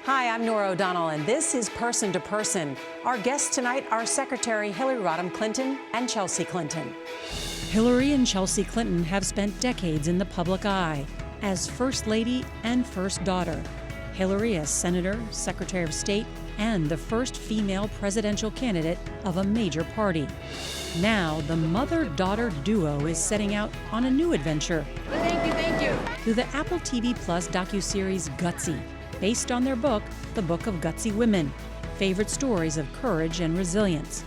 Hi, I'm Norah O'Donnell, and this is Person to Person. Our guests tonight are Secretary Hillary Rodham Clinton and Chelsea Clinton. Hillary and Chelsea Clinton have spent decades in the public eye as First Lady and First Daughter. Hillary as Senator, Secretary of State, and the first female presidential candidate of a major party. Now, the mother-daughter duo is setting out on a new adventure. Thank you. Through the Apple TV Plus docuseries Gutsy, based on their book, The Book of Gutsy Women, favorite stories of courage and resilience.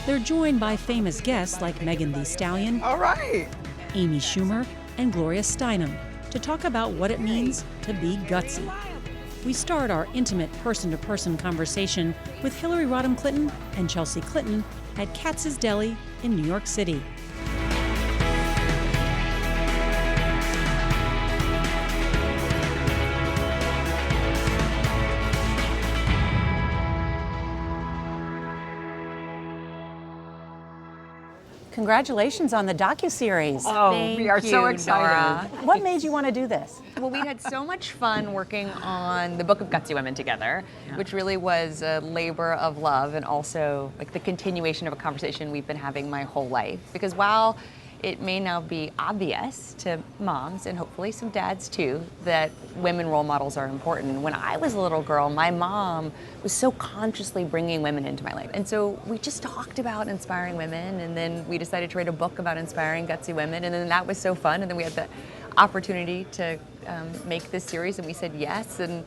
They're joined by famous guests like Megan Thee Stallion, All right. Amy Schumer, and Gloria Steinem to talk about what it means to be gutsy. We start our intimate person-to-person conversation with Hillary Rodham Clinton and Chelsea Clinton at Katz's Deli in New York City. Congratulations on the docuseries. Oh, we are so excited. Norah. What made you want to do this? Well, we had so much fun working on the Book of Gutsy Women together, which really was a labor of love and also like the continuation of a conversation we've been having my whole life. Because while it may now be obvious to moms and hopefully some dads too that women role models are important. When I was a little girl, my mom was so consciously bringing women into my life. And so we just talked about inspiring women, and then we decided to write a book about inspiring gutsy women, and then that was so fun. And then we had the opportunity to make this series, and we said yes, and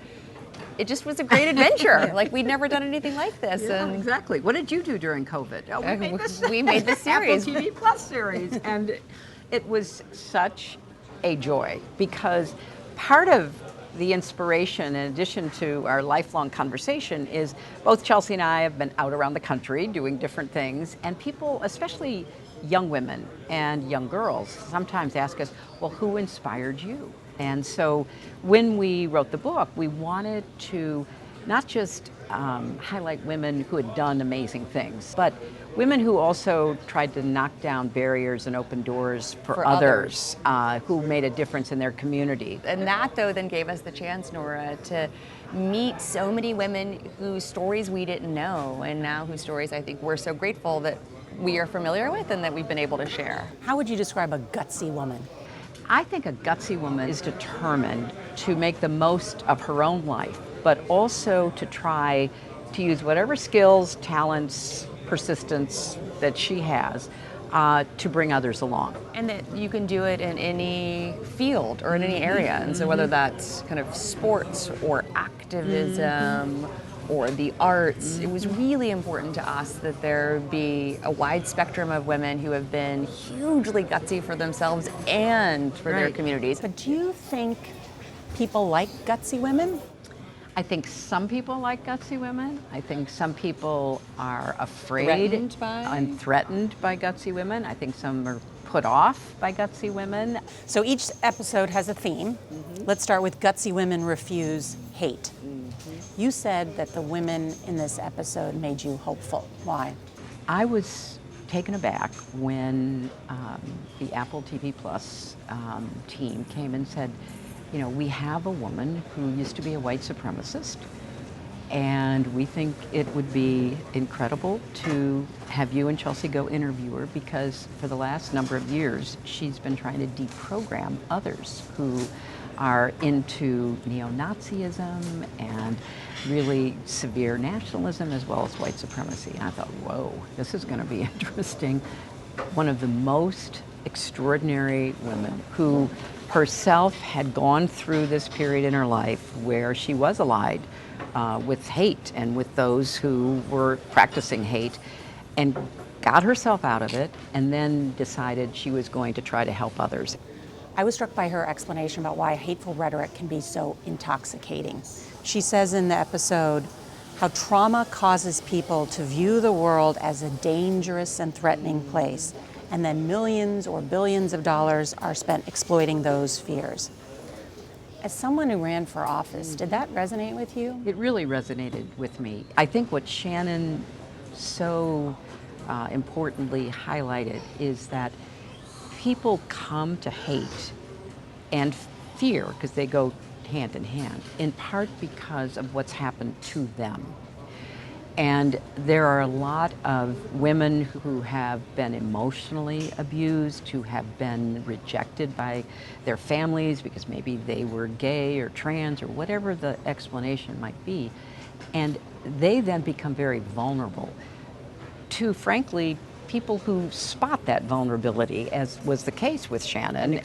it just was a great adventure. Like, we'd never done anything like this. Yeah, and exactly. What did you do during COVID? Oh, we made this series. Apple TV Plus series. And it was such a joy because part of the inspiration, in addition to our lifelong conversation, is both Chelsea and I have been out around the country doing different things, and people, especially young women and young girls, sometimes ask us, well, who inspired you? And so when we wrote the book, we wanted to not just highlight women who had done amazing things, but women who also tried to knock down barriers and open doors for others who made a difference in their community. And that, though, then gave us the chance, Norah, to meet so many women whose stories we didn't know, and now whose stories I think we're so grateful that we are familiar with and that we've been able to share. How would you describe a gutsy woman? I think a gutsy woman is determined to make the most of her own life, but also to try to use whatever skills, talents, persistence that she has to bring others along. And that you can do it in any field or in any area. And so whether that's kind of sports or activism or the arts, it was really important to us that there be a wide spectrum of women who have been hugely gutsy for themselves and for their communities. But do you think people like gutsy women? I think some people like gutsy women. I think some people are afraid and threatened by gutsy women. I think some are put off by gutsy women. So each episode has a theme. Let's start with Gutsy Women Refuse Hate. You said that the women in this episode made you hopeful. Why? I was taken aback when the Apple TV Plus team came and said, you know, we have a woman who used to be a white supremacist, and we think it would be incredible to have you and Chelsea go interview her, because for the last number of years, she's been trying to deprogram others who are into neo-Nazism and really severe nationalism as well as white supremacy. And I thought, whoa, this is going to be interesting. One of the most extraordinary women who herself had gone through this period in her life where she was allied with hate and with those who were practicing hate, and got herself out of it, and then decided she was going to try to help others. I was struck by her explanation about why hateful rhetoric can be so intoxicating. She says in the episode how trauma causes people to view the world as a dangerous and threatening place, and then millions or billions of dollars are spent exploiting those fears. As someone who ran for office, did that resonate with you? It really resonated with me. I think what Shannon so importantly highlighted is that people come to hate and fear, because they go hand in hand, in part because of what's happened to them. And there are a lot of women who have been emotionally abused, who have been rejected by their families because maybe they were gay or trans or whatever the explanation might be. And they then become very vulnerable to, frankly, people who spot that vulnerability, as was the case with Shannon.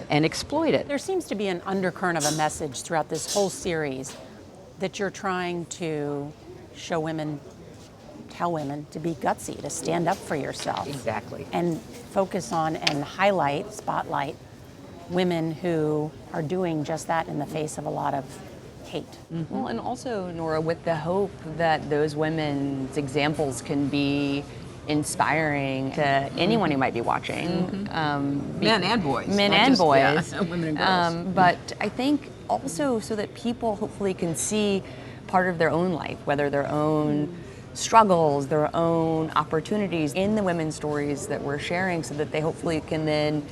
And exploit it. There seems to be an undercurrent of a message throughout this whole series that you're trying to show women, tell women to be gutsy, to stand up for yourself. Exactly. And focus on and highlight, spotlight women who are doing just that in the face of a lot of hate. Mm-hmm. Well, and also, Norah, with the hope that those women's examples can be inspiring to anyone who might be watching. Men and boys. Men and boys. Yeah, women and girls. But I think also so that people hopefully can see part of their own life, whether their own struggles, their own opportunities in the women's stories that we're sharing, so that they hopefully can then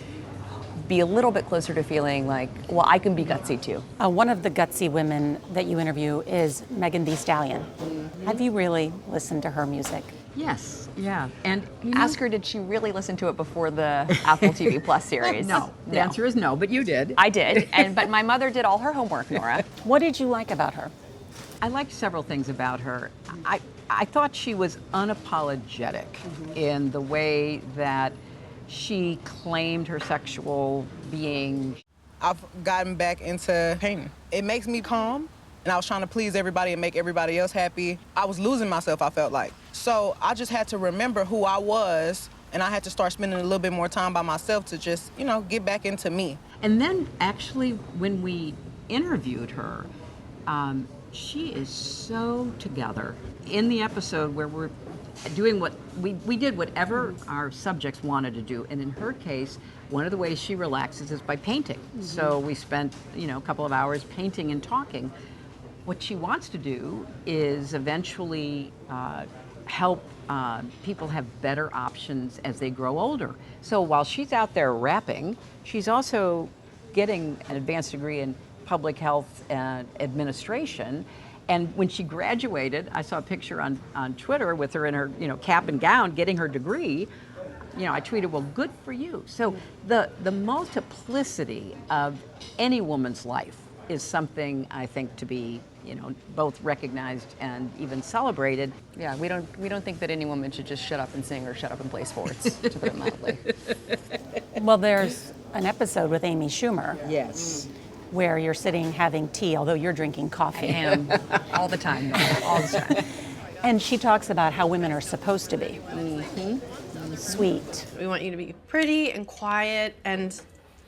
be a little bit closer to feeling like, well, I can be gutsy too. One of the gutsy women that you interview is Megan Thee Stallion. Have you really listened to her music? Yes, yeah. And Ask her, did she really listen to it before the Apple TV Plus series? No. The answer is no, but you did. I did, but my mother did all her homework, Norah. What did you like about her? I liked several things about her. I thought she was unapologetic in the way that she claimed her sexual being. I've gotten back into painting. It makes me calm, and I was trying to please everybody and make everybody else happy. I was losing myself, I felt like. So I just had to remember who I was, and I had to start spending a little bit more time by myself to just, get back into me. And then actually when we interviewed her, she is so together. In the episode where we're doing what we did whatever our subjects wanted to do, and in her case, one of the ways she relaxes is by painting. So we spent a couple of hours painting and talking. What she wants to do is eventually help people have better options as they grow older. So while she's out there rapping, she's also getting an advanced degree in public health and administration. And when she graduated, I saw a picture on Twitter with her in her cap and gown getting her degree. I tweeted, well, good for you. So the multiplicity of any woman's life is something I think to be both recognized and even celebrated. Yeah, we don't think that any woman should just shut up and sing or shut up and play sports, to put it mildly. Well, there's an episode with Amy Schumer. Yes. Where you're sitting having tea, although you're drinking coffee. I am, all the time, all the time. And she talks about how women are supposed to be. Sweet. We want you to be pretty and quiet and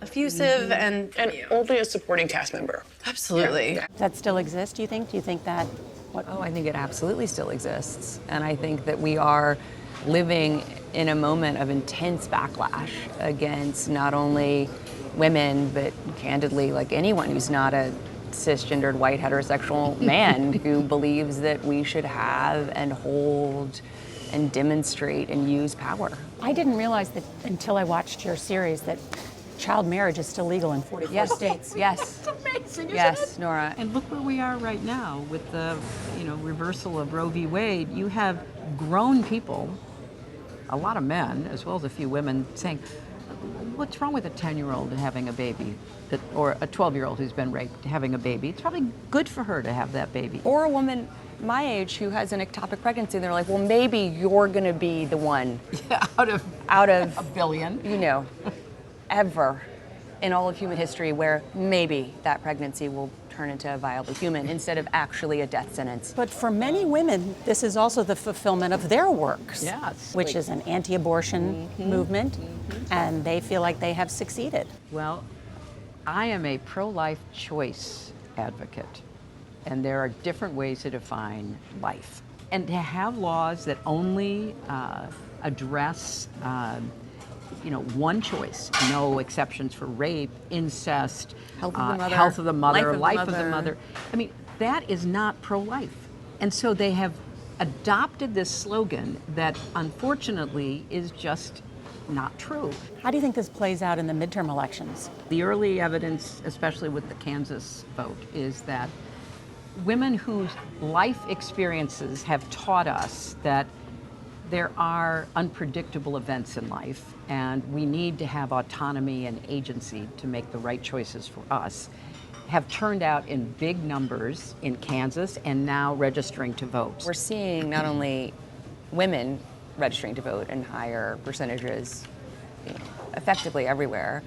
effusive and only a supporting cast member. Absolutely. Does that still exist, do you think? Do you think that? Oh, I think it absolutely still exists. And I think that we are living in a moment of intense backlash against not only women, but candidly, like anyone who's not a cisgendered white heterosexual man who believes that we should have and hold and demonstrate and use power. I didn't realize that until I watched your series that child marriage is still legal in 44 states. Yes. It's amazing, isn't Yes, it? Norah. And look where we are right now with the reversal of Roe v. Wade. You have grown people, a lot of men, as well as a few women, saying, what's wrong with a 10-year-old having a baby, or a 12-year-old who's been raped having a baby? It's probably good for her to have that baby. Or a woman my age who has an ectopic pregnancy, and they're like, well, maybe you're going to be the one Out of a billion. Ever in all of human history where maybe that pregnancy will turn into a viable human instead of actually a death sentence. But for many women, this is also the fulfillment of their works, Yes. which is an anti-abortion movement, and they feel like they have succeeded. Well, I am a pro-life choice advocate, and there are different ways to define life. And to have laws that only address one choice, no exceptions for rape, incest, Health of the mother, health of the mother, life of the life of the mother. I mean, that is not pro-life. And so they have adopted this slogan that unfortunately is just not true. How do you think this plays out in the midterm elections? The early evidence, especially with the Kansas vote, is that women whose life experiences have taught us that there are unpredictable events in life, and we need to have autonomy and agency to make the right choices for us, have turned out in big numbers in Kansas and now registering to vote. We're seeing not only women registering to vote in higher percentages, effectively everywhere.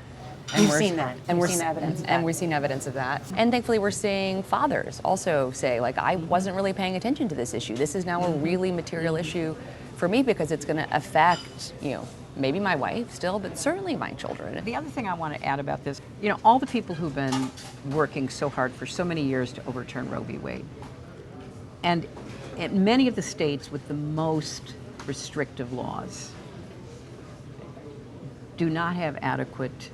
You've seen that. And You've we're seen evidence of and that. we're seeing evidence of that. And thankfully, we're seeing fathers also say, like, I wasn't really paying attention to this issue. This is now a really material issue for me because it's going to affect, maybe my wife still, but certainly my children. The other thing I want to add about this, all the people who've been working so hard for so many years to overturn Roe v. Wade, and in many of the states with the most restrictive laws, do not have adequate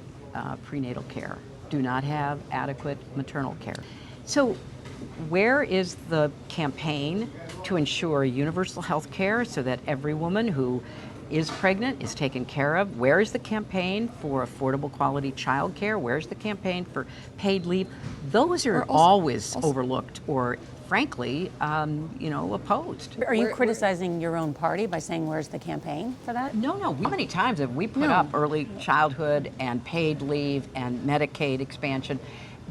prenatal care, do not have adequate maternal care. So where is the campaign to ensure universal health care so that every woman who is pregnant is taken care of? Where is the campaign for affordable quality child care? Where's the campaign for paid leave? Those are always overlooked or frankly, opposed. Are you criticizing your own party by saying where's the campaign for that? No. How many times have we put up early childhood and paid leave and Medicaid expansion?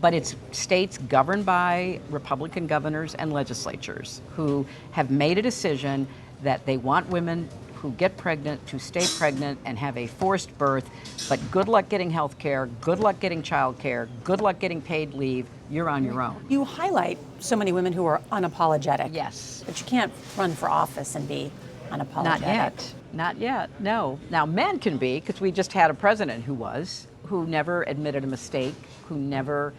But it's states governed by Republican governors and legislatures who have made a decision that they want women who get pregnant to stay pregnant and have a forced birth, but good luck getting health care, good luck getting child care, good luck getting paid leave, you're on your own. You highlight so many women who are unapologetic. Yes. But you can't run for office and be unapologetic. Not yet, no. Now men can be, because we just had a president who never admitted a mistake, who never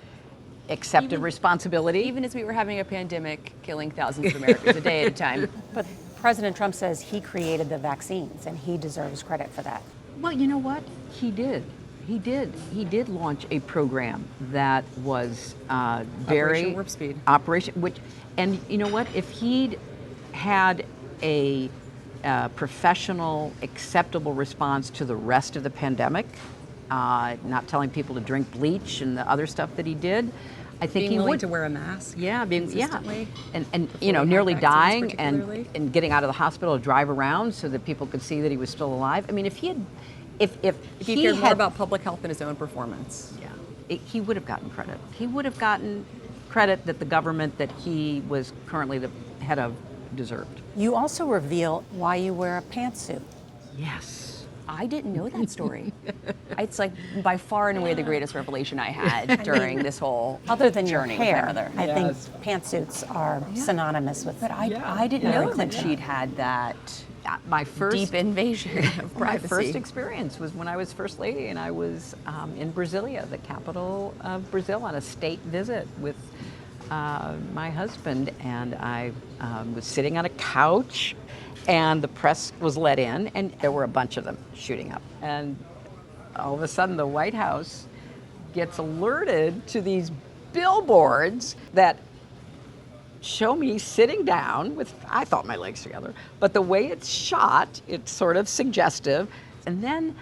accepted responsibility. Even as we were having a pandemic, killing thousands of Americans a day at a time. But President Trump says he created the vaccines and he deserves credit for that. Well, you know what? He did. He did launch a program that was very Operation Warp Speed. And you know what? If he'd had a professional, acceptable response to the rest of the pandemic, not telling people to drink bleach and the other stuff that he did, I think he would to wear a mask. Consistently. And nearly dying and getting out of the hospital to drive around so that people could see that he was still alive. I mean, if he cared more about public health than his own performance. He would have gotten credit. He would have gotten credit that the government that he was currently the head of deserved. You also reveal why you wear a pantsuit. Yes. I didn't know that story. It's like by far and away the greatest revelation I had during this whole Other than your journey hair, with my mother. I think pantsuits are synonymous with But I didn't know that she'd had that My first deep invasion of privacy. My first experience was when I was First Lady and I was in Brasilia, the capital of Brazil, on a state visit with my husband, and I was sitting on a couch and the press was let in and there were a bunch of them shooting up. And all of a sudden the White House gets alerted to these billboards that show me sitting down with, I thought my legs together, but the way it's shot, it's sort of suggestive. And then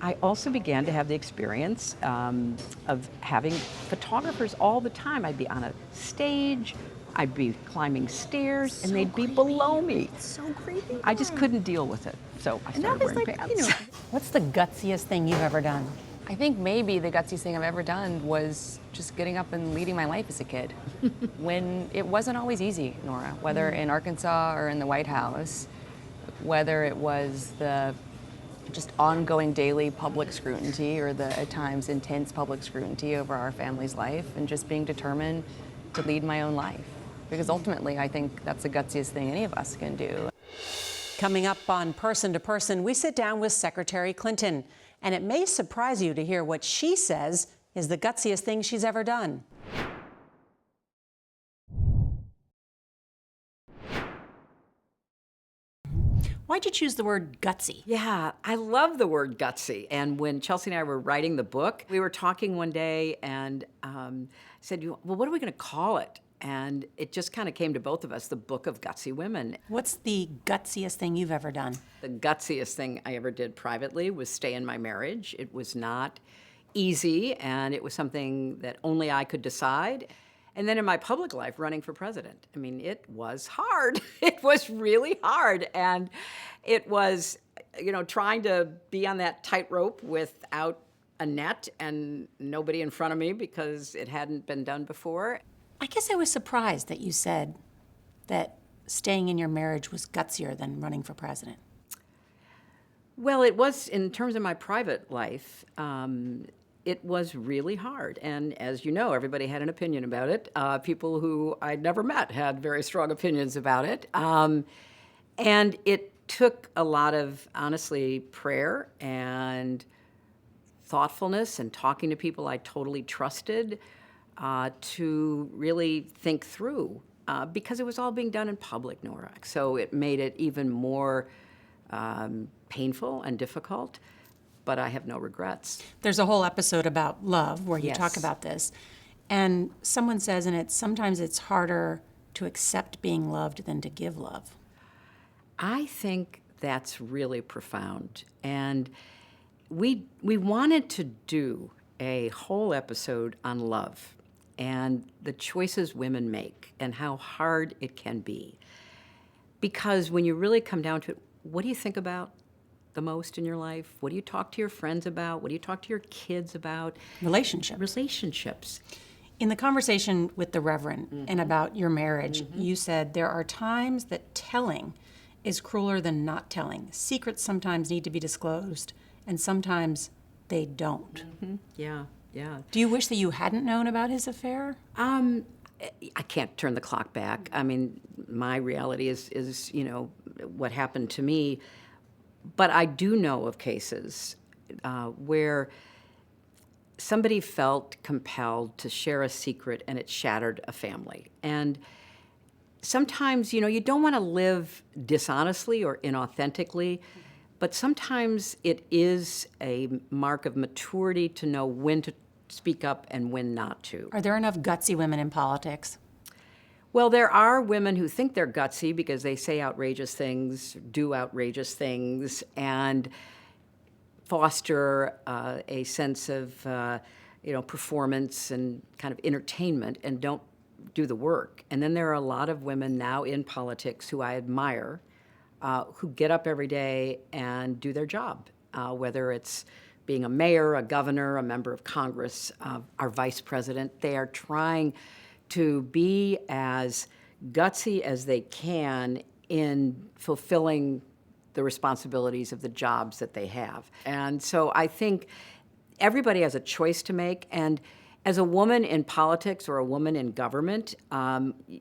I also began to have the experience of having photographers all the time. I'd be on a stage, I'd be climbing stairs, and they'd be below me. It's so creepy. I just couldn't deal with it, so I started wearing pants. What's the gutsiest thing you've ever done? I think maybe the gutsiest thing I've ever done was just getting up and leading my life as a kid. When it wasn't always easy, Nora, whether in Arkansas or in the White House, whether it was the just ongoing daily public scrutiny or the at times intense public scrutiny over our family's life, and just being determined to lead my own life. Because ultimately, I think that's the gutsiest thing any of us can do. Coming up on Person to Person, we sit down with Secretary Clinton, and it may surprise you to hear what she says is the gutsiest thing she's ever done. Why'd you choose the word gutsy? Yeah, I love the word gutsy. And when Chelsea and I were writing the book, we were talking one day and said, well, what are we going to call it? And it just kind of came to both of us, the book of gutsy women. What's the gutsiest thing you've ever done? The gutsiest thing I ever did privately was stay in my marriage. It was not easy, and it was something that only I could decide. And then in my public life, running for president, I mean, it was hard. It was really hard. And it was, trying to be on that tightrope without a net and nobody in front of me because it hadn't been done before. I guess I was surprised that you said that staying in your marriage was gutsier than running for president. Well, it was, in terms of my private life, it was really hard. And as you know, everybody had an opinion about it. People who I'd never met had very strong opinions about it. And it took a lot of, honestly, prayer and thoughtfulness and talking to people I totally trusted to really think through, because it was all being done in public, Norah. So it made it even more painful and difficult, but I have no regrets. There's a whole episode about love where you Yes. talk about this. And someone says in it, sometimes it's harder to accept being loved than to give love. I think that's really profound. And we wanted to do a whole episode on love and the choices women make and how hard it can be. Because when you really come down to it, what do you think about the most in your life? What do you talk to your friends about? What do you talk to your kids about? Relationships. Relationships. In the conversation with the Reverend and about your marriage, you said there are times that telling is crueler than not telling. Secrets sometimes need to be disclosed, and sometimes they don't. Yeah. Do you wish that you hadn't known about his affair? I can't turn the clock back. I mean, my reality is what happened to me. But I do know of cases where somebody felt compelled to share a secret and it shattered a family. And sometimes, you don't want to live dishonestly or inauthentically, but sometimes it is a mark of maturity to know when to speak up and when not to. Are there enough gutsy women in politics? Well, there are women who think they're gutsy because they say outrageous things, do outrageous things, and foster a sense of performance and kind of entertainment and don't do the work. And then there are a lot of women now in politics who I admire, who get up every day and do their job, whether it's being a mayor, a governor, a member of Congress, our vice president. They are trying to be as gutsy as they can in fulfilling the responsibilities of the jobs that they have. And so I think everybody has a choice to make. And as a woman in politics or a woman in government,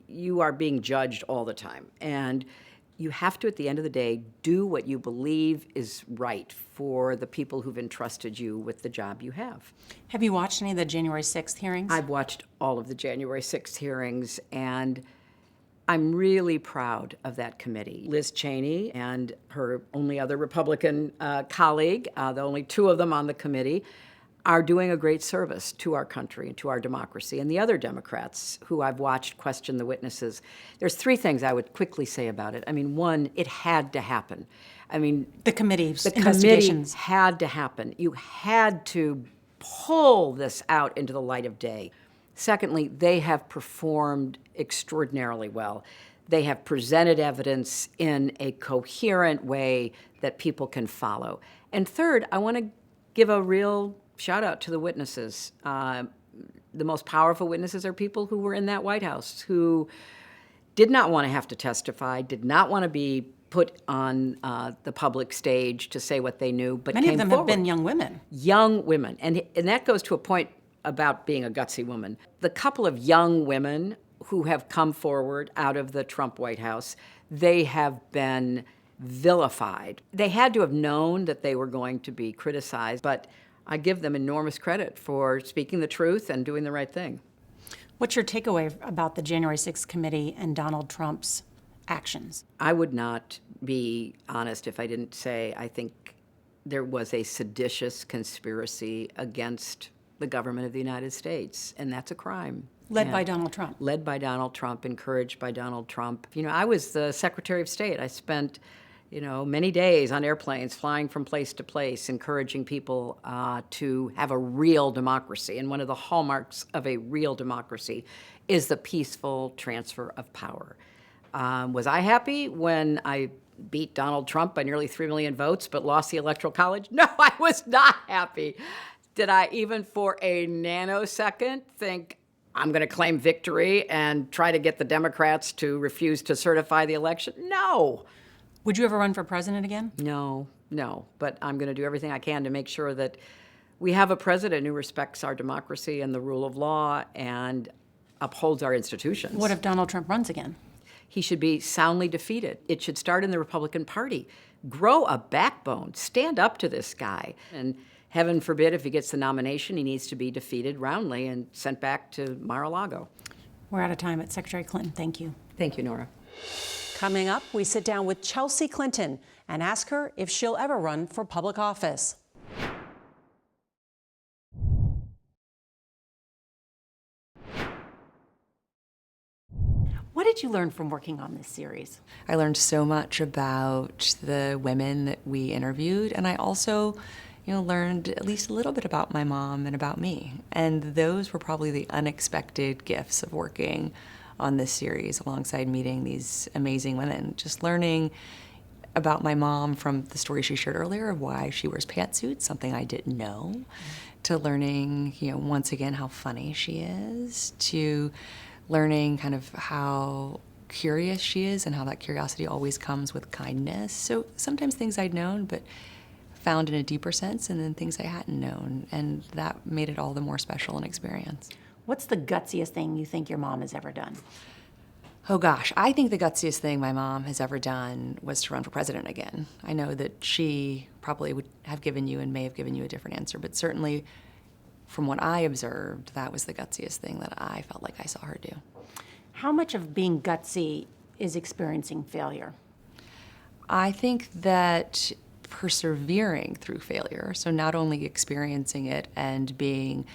you are being judged all the time. And you have to, at the end of the day, do what you believe is right for the people who've entrusted you with the job you have. Have you watched any of the January 6th hearings? I've watched all of the January 6th hearings, and I'm really proud of that committee. Liz Cheney and her only other Republican colleague, the only two of them on the committee, are doing a great service to our country and to our democracy. And the other Democrats who I've watched question the witnesses, there's three things I would quickly say about it. I mean, one, it had to happen. I mean, the committee's the investigations. committee had to happen. You had to pull this out into the light of day. Secondly, they have performed extraordinarily well. They have presented evidence in a coherent way that people can follow. And third, I want to give a real shout out to the witnesses. The most powerful witnesses are people who were in that White House, who did not want to have to testify, did not want to be put on the public stage to say what they knew, but Many came of them forward. have been young women. Young women. And that goes to a point about being a gutsy woman. The couple of young women who have come forward out of the Trump White House, they have been vilified. They had to have known that they were going to be criticized, but I give them enormous credit for speaking the truth and doing the right thing. What's your takeaway about the January 6th committee and Donald Trump's actions? I would not be honest if I didn't say I think there was a seditious conspiracy against the government of the United States, and that's a crime. Led by Donald Trump. Led by Donald Trump, encouraged by Donald Trump. You know, I was the Secretary of State. I spent, many days on airplanes, flying from place to place, encouraging people to have a real democracy. And one of the hallmarks of a real democracy is the peaceful transfer of power. Was I happy when I beat Donald Trump by nearly 3 million votes but lost the Electoral College? No, I was not happy. Did I even for a nanosecond think I'm going to claim victory and try to get the Democrats to refuse to certify the election? No. Would you ever run for president again? No. But I'm going to do everything I can to make sure that we have a president who respects our democracy and the rule of law and upholds our institutions. What if Donald Trump runs again? He should be soundly defeated. It should start in the Republican Party. Grow a backbone. Stand up to this guy. And heaven forbid, if he gets the nomination, he needs to be defeated roundly and sent back to Mar-a-Lago. We're out of time. At Secretary Clinton, thank you. Thank you, Norah. Coming up, we sit down with Chelsea Clinton and ask her if she'll ever run for public office. What did you learn from working on this series? I learned so much about the women that we interviewed, and I also learned at least a little bit about my mom and about me. And those were probably the unexpected gifts of working on this series alongside meeting these amazing women. Just learning about my mom from the story she shared earlier of why she wears pantsuits, something I didn't know, to learning, once again, how funny she is, to learning kind of how curious she is and how that curiosity always comes with kindness. So sometimes things I'd known, but found in a deeper sense, and then things I hadn't known. And that made it all the more special an experience. What's the gutsiest thing you think your mom has ever done? Oh gosh, I think the gutsiest thing my mom has ever done was to run for president again. I know that she probably would have given you and may have given you a different answer, but certainly from what I observed, that was the gutsiest thing that I felt like I saw her do. How much of being gutsy is experiencing failure? I think that persevering through failure, so not only experiencing it and being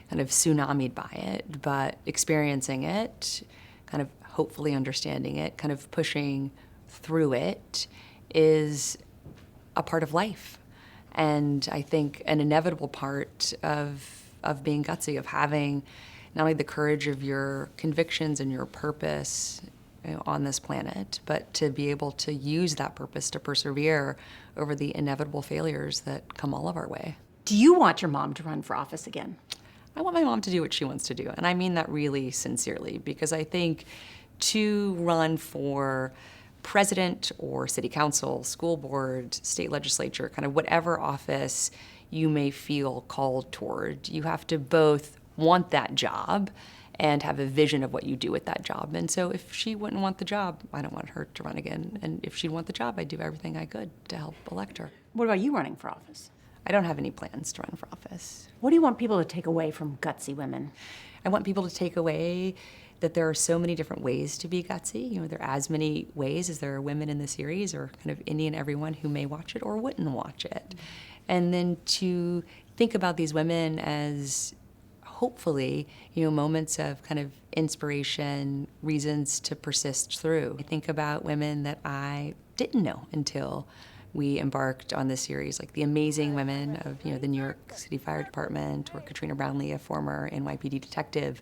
kind of tsunamied by it, but experiencing it, kind of hopefully understanding it, kind of pushing through it, is a part of life. And I think an inevitable part of being gutsy, of having not only the courage of your convictions and your purpose on this planet, but to be able to use that purpose to persevere over the inevitable failures that come all of our way. Do you want your mom to run for office again? I want my mom to do what she wants to do, and I mean that really sincerely, because I think to run for president or city council, school board, state legislature, kind of whatever office you may feel called toward, you have to both want that job and have a vision of what you do with that job. And so if she wouldn't want the job, I don't want her to run again. And if she'd want the job, I'd do everything I could to help elect her. What about you running for office? I don't have any plans to run for office. What do you want people to take away from gutsy women? I want people to take away that there are so many different ways to be gutsy. There are as many ways as there are women in the series, or kind of any and everyone who may watch it or wouldn't watch it. And then to think about these women as hopefully, moments of kind of inspiration, reasons to persist through. I think about women that I didn't know until we embarked on this series, like the amazing women of, the New York City Fire Department, or Katrina Brownlee, a former NYPD detective.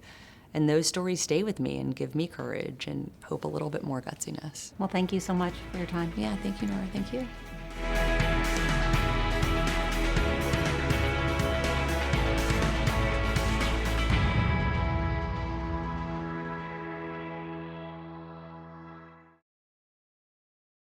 And those stories stay with me and give me courage and hope a little bit more gutsiness. Well, thank you so much for your time. Yeah, thank you, Norah. Thank you.